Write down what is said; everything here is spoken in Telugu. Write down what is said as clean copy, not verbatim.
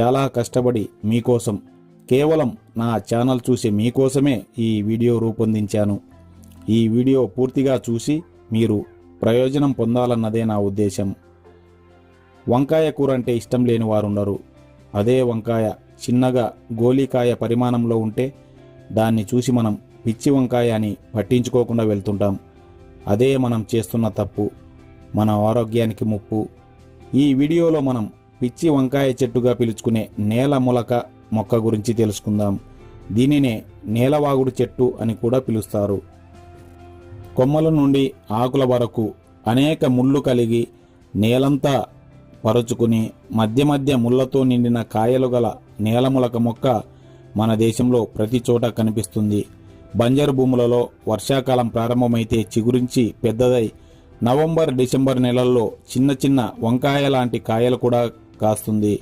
చాలా కష్టపడి మీకోసం కేవలం నా ఛానల్ చూసి మీకోసమే ఈ వీడియో రూపొందించాను. ఈ వీడియో పూర్తిగా చూసి మీరు ప్రయోజనం పొందాలన్నదే నా ఉద్దేశం. వంకాయ కూర అంటే ఇష్టం లేని వారుండరు. అదే వంకాయ చిన్నగా గోలీకాయ పరిమాణంలో ఉంటే దాన్ని చూసి మనం పిచ్చి వంకాయ అని పట్టించుకోకుండా వెళ్తుంటాం. అదే మనం చేస్తున్న తప్పు, మన ఆరోగ్యానికి ముప్పు. ఈ వీడియోలో మనం పిచ్చి వంకాయ చెట్టుగా పిలుచుకునే నేల మొలక మొక్క గురించి తెలుసుకుందాం. దీనినే నేలవాగుడు చెట్టు అని కూడా పిలుస్తారు. కొమ్మల నుండి ఆకుల వరకు అనేక ముళ్ళు కలిగి నేలంతా పరుచుకుని మధ్య మధ్య ముళ్లతో నిండిన కాయలు గల నేలములక మొక్క మన దేశంలో ప్రతి చోట కనిపిస్తుంది. బంజరు భూములలో వర్షాకాలం ప్రారంభమైతే చిగురించి పెద్దదై నవంబర్ డిసెంబర్ నెలల్లో చిన్న చిన్న వంకాయ లాంటి కాయలు కూడా కాస్తుంది.